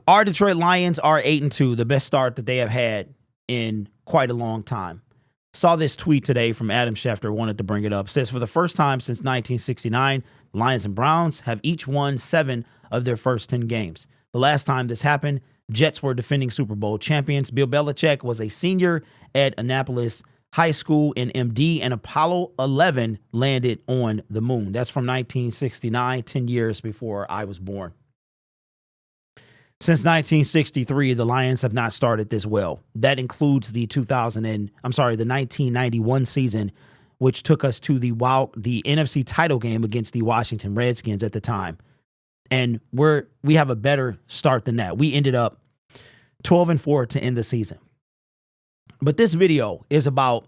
Our Detroit Lions are 8-2, the best start that they have had in quite a long time. Saw this tweet today from Adam Schefter, wanted to bring it up. Says, for the first time since 1969, the Lions and Browns have each won 7 of their first 10 games. The last time this happened, Jets were defending Super Bowl champions. Bill Belichick was a senior at Annapolis High School in MD, and Apollo 11 landed on the moon. That's from 1969, 10 years before I was born. Since 1963, the Lions have not started this well. That includes the 1991 season, which took us to the NFC title game against the Washington Redskins at the time. And we have a better start than that. We ended up 12-4 to end the season. But this video is about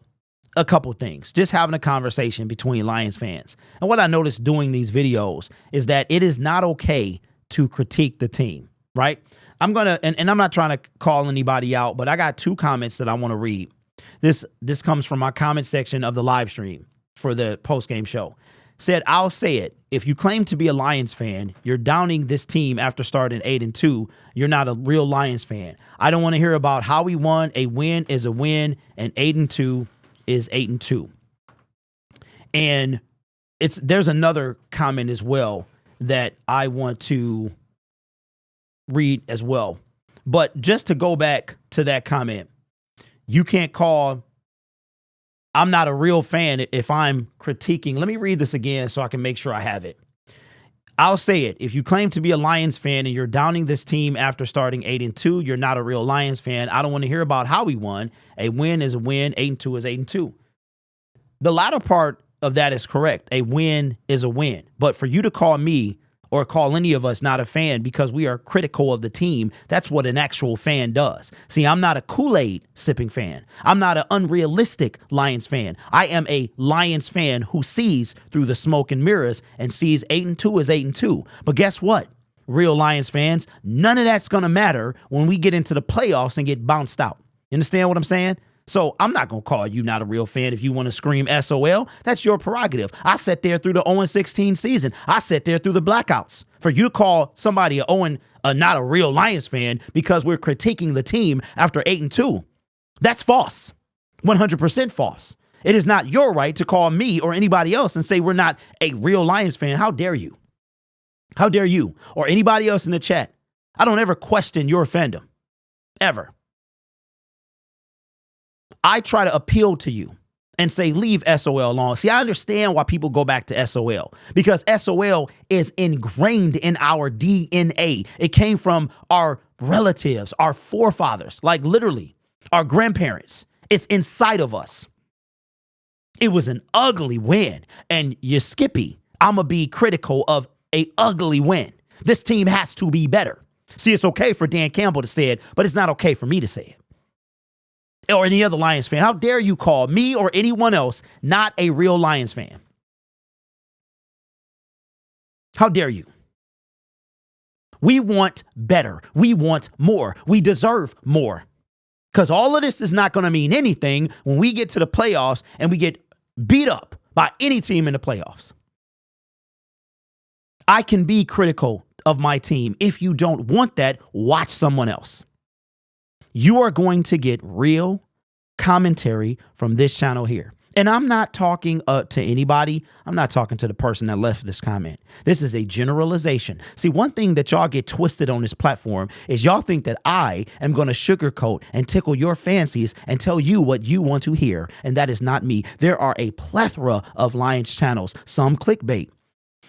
a couple things, just having a conversation between Lions fans. And what I noticed doing these videos is that it is not okay to critique the team, right? I'm going to, and I'm not trying to call anybody out, but I got 2 comments that I want to read. This comes from my comment section of the live stream for the post-game show. Said, I'll say it. If you claim to be a Lions fan, you're downing this team after starting 8-2. You're not a real Lions fan. I don't want to hear about how we won. A win is a win, and 8-2 is 8-2. And there's another comment as well that I want to read as well. But just to go back to that comment, you can't call, I'm not a real fan if I'm critiquing. Let me read this again so I can make sure I have it. I'll say it. If you claim to be a Lions fan and you're downing this team after starting 8-2, you're not a real Lions fan. I don't want to hear about how we won. A win is a win. 8-2 is 8-2. The latter part of that is correct. A win is a win. But for you to call me or call any of us not a fan because we are critical of the team, that's what an actual fan does. See, I'm not a Kool-Aid sipping fan. I'm not an unrealistic Lions fan. I am a Lions fan who sees through the smoke and mirrors and sees 8-2 is 8-2. But guess what? Real Lions fans, none of that's going to matter when we get into the playoffs and get bounced out. You understand what I'm saying? So I'm not going to call you not a real fan if you want to scream SOL. That's your prerogative. I sat there through the 0-16 season. I sat there through the blackouts. For you to call somebody not a real Lions fan because we're critiquing the team after 8-2, that's false. 100% false. It is not your right to call me or anybody else and say we're not a real Lions fan. How dare you? How dare you? Or anybody else in the chat. I don't ever question your fandom. Ever. I try to appeal to you and say, leave SOL alone. See, I understand why people go back to SOL because SOL is ingrained in our DNA. It came from our relatives, our forefathers, like literally our grandparents. It's inside of us. It was an ugly win. And you Skippy, I'm going to be critical of a ugly win. This team has to be better. See, it's okay for Dan Campbell to say it, but it's not okay for me to say it. Or any other Lions fan. How dare you call me or anyone else not a real Lions fan? How dare you? We want better. We want more. We deserve more. Because all of this is not going to mean anything when we get to the playoffs and we get beat up by any team in the playoffs. I can be critical of my team. If you don't want that, watch someone else. You are going to get real commentary from this channel here. And I'm not talking to anybody. I'm not talking to the person that left this comment. This is a generalization. See, one thing that y'all get twisted on this platform is y'all think that I am going to sugarcoat and tickle your fancies and tell you what you want to hear. And that is not me. There are a plethora of Lions channels. Some clickbait,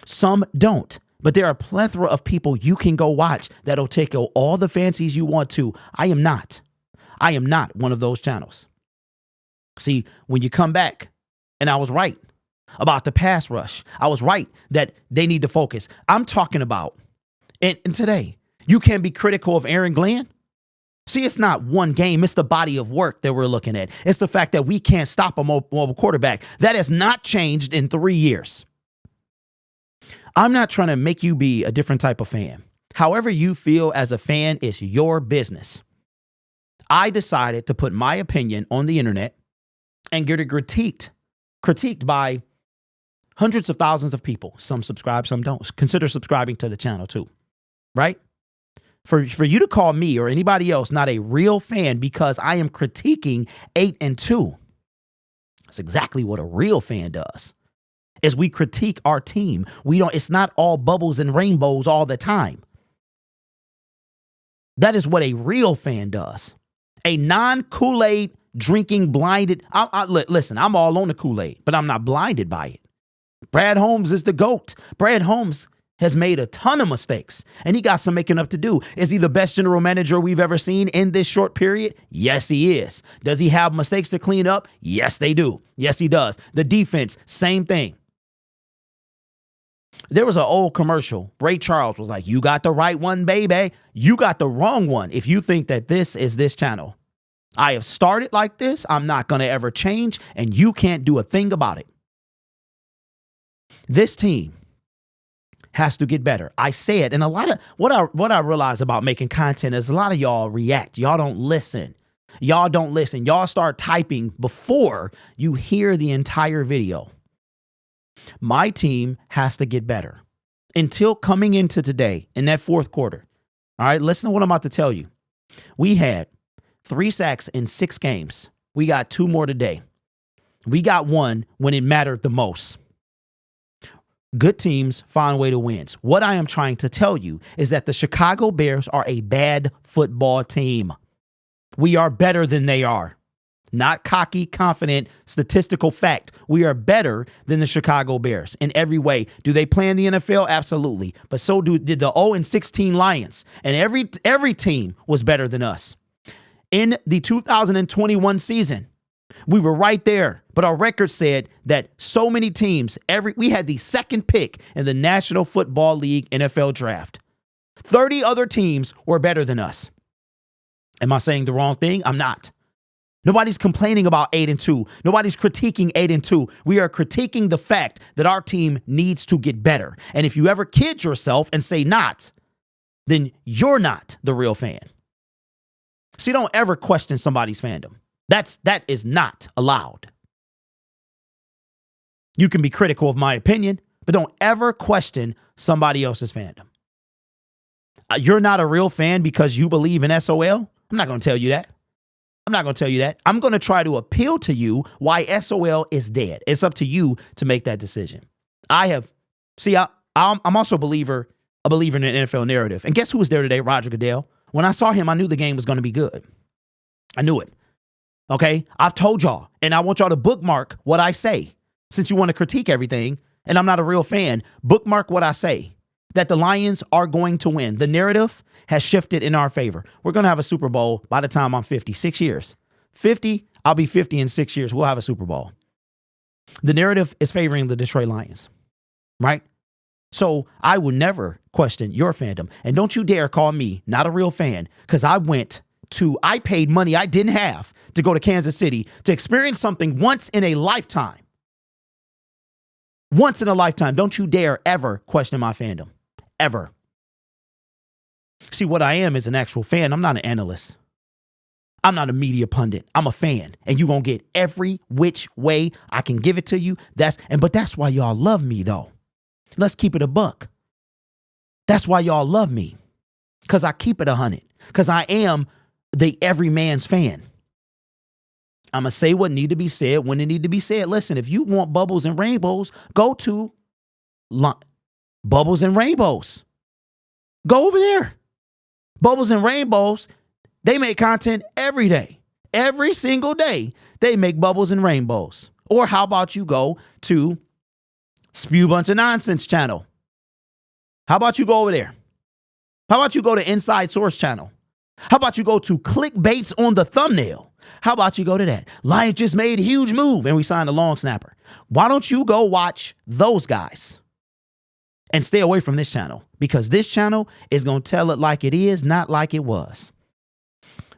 some don't. But there are a plethora of people you can go watch that'll tickle all the fancies you want to. I am not one of those channels. See, when you come back, and I was right about the pass rush. I was right that they need to focus. I'm talking about, and today, you can be critical of Aaron Glenn. See, it's not one game. It's the body of work that we're looking at. It's the fact that we can't stop a mobile quarterback. That has not changed in 3 years. I'm not trying to make you be a different type of fan. However you feel as a fan is your business. I decided to put my opinion on the internet and get it critiqued by hundreds of thousands of people. Some subscribe, some don't. Consider subscribing to the channel too, right? For you to call me or anybody else not a real fan because I am critiquing 8-2. That's exactly what a real fan does. Is we critique our team. It's not all bubbles and rainbows all the time. That is what a real fan does. A non-Kool-Aid drinking blinded. Listen, I'm all on the Kool-Aid, but I'm not blinded by it. Brad Holmes is the GOAT. Brad Holmes has made a ton of mistakes, and he got some making up to do. Is he the best general manager we've ever seen in this short period? Yes, he is. Does he have mistakes to clean up? Yes, they do. Yes, he does. The defense, same thing. There was an old commercial. Ray Charles was like, you got the right one, baby. You got the wrong one if you think that this is this channel. I have started like this. I'm not going to ever change, and you can't do a thing about it. This team has to get better. I say it, and a lot of what I realize about making content is a lot of y'all react. Y'all don't listen. Y'all don't listen. Y'all start typing before you hear the entire video. My team has to get better. Until coming into today in that fourth quarter. All right, listen to what I'm about to tell you. We had 3 sacks in 6 games. We got 2 more today. We got 1 when it mattered the most. Good teams find a way to win. What I am trying to tell you is that the Chicago Bears are a bad football team. We are better than they are. Not cocky, confident, statistical fact. We are better than the Chicago Bears in every way. Do they play in the NFL? Absolutely. But so did the 0-16 Lions. And every team was better than us. In the 2021 season, we were right there. But our record said that so many teams, we had the 2nd pick in the National Football League NFL draft. 30 other teams were better than us. Am I saying the wrong thing? I'm not. Nobody's complaining about 8-2. Nobody's critiquing 8-2. We are critiquing the fact that our team needs to get better. And if you ever kid yourself and say not, then you're not the real fan. See, don't ever question somebody's fandom. That is not allowed. You can be critical of my opinion, but don't ever question somebody else's fandom. You're not a real fan because you believe in SOL? I'm not going to tell you that. I'm going to try to appeal to you why SOL is dead. It's up to you to make that decision. I'm also a believer in an NFL narrative. And guess who was there today? Roger Goodell. When I saw him, I knew the game was going to be good. I knew it. Okay? I've told y'all, and I want y'all to bookmark what I say. Since you want to critique everything, and I'm not a real fan, bookmark what I say. That the Lions are going to win. The narrative has shifted in our favor. We're going to have a Super Bowl by the time I'm 50, 6 years. 50, I'll be 50 in 6 years. We'll have a Super Bowl. The narrative is favoring the Detroit Lions, right? So I will never question your fandom. And don't you dare call me not a real fan because I paid money I didn't have to go to Kansas City to experience something once in a lifetime. Once in a lifetime. Don't you dare ever question my fandom. Ever. See, what I am is an actual fan. I'm not an analyst. I'm not a media pundit. I'm a fan. And you're going to get every which way I can give it to you. But that's why y'all love me, though. Let's keep it a buck. That's why y'all love me. Because I keep it 100. Because I am the every man's fan. I'm going to say what need to be said when it need to be said. Listen, if you want bubbles and rainbows, go to Bubbles and Rainbows. Go over there. Bubbles and Rainbows, they make content every day. Every single day, they make bubbles and rainbows. Or how about you go to Spew Bunch of Nonsense channel? How about you go over there? How about you go to Inside Source channel? How about you go to Clickbaits on the Thumbnail? How about you go to that? Lions just made a huge move and we signed a long snapper. Why don't you go watch those guys and stay away from this channel? Because this channel is going to tell it like it is, not like it was.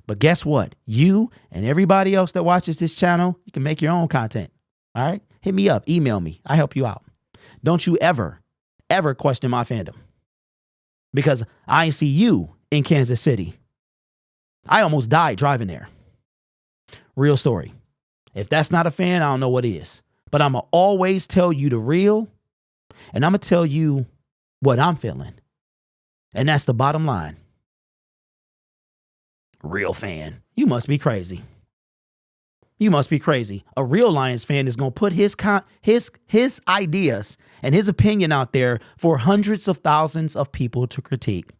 But guess what? You and everybody else that watches this channel, you can make your own content. All right? Hit me up. Email me. I help you out. Don't you ever question my fandom. Because I see you in Kansas City. I almost died driving there. Real story. If that's not a fan, I don't know what is. But I'm going to always tell you the real. And I'm going to tell you what I'm feeling. And that's the bottom line. Real fan. You must be crazy. You must be crazy. A real Lions fan is going to put his ideas and his opinion out there for hundreds of thousands of people to critique.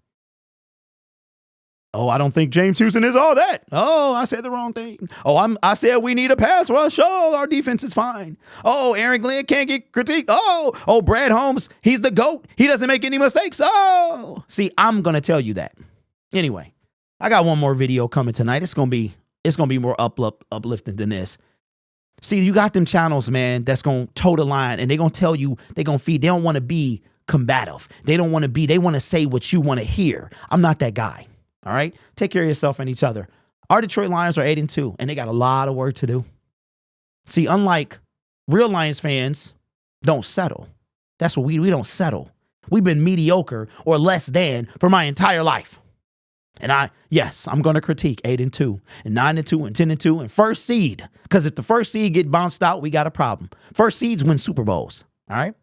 Oh, I don't think James Houston is all that. Oh, I said the wrong thing. Oh, I said we need a pass rush. Oh, our defense is fine. Oh, Aaron Glenn can't get critiqued. Oh, Brad Holmes, he's the GOAT. He doesn't make any mistakes. Oh, see, I'm going to tell you that. Anyway, I got one more video coming tonight. It's going to be more uplifting than this. See, you got them channels, man, that's going to toe the line, and they're going to tell you, they're going to feed. They don't want to be combative. They want to say what you want to hear. I'm not that guy. All right. Take care of yourself and each other. Our Detroit Lions are 8-2, and they got a lot of work to do. See, unlike real Lions fans, don't settle. That's what we don't settle. We've been mediocre or less than for my entire life. And I'm going to critique 8-2 and 9-2 and 10-2 and first seed. Because if the first seed get bounced out, we got a problem. First seeds win Super Bowls. All right.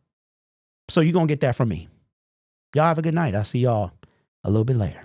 So you're going to get that from me. Y'all have a good night. I'll see y'all a little bit later.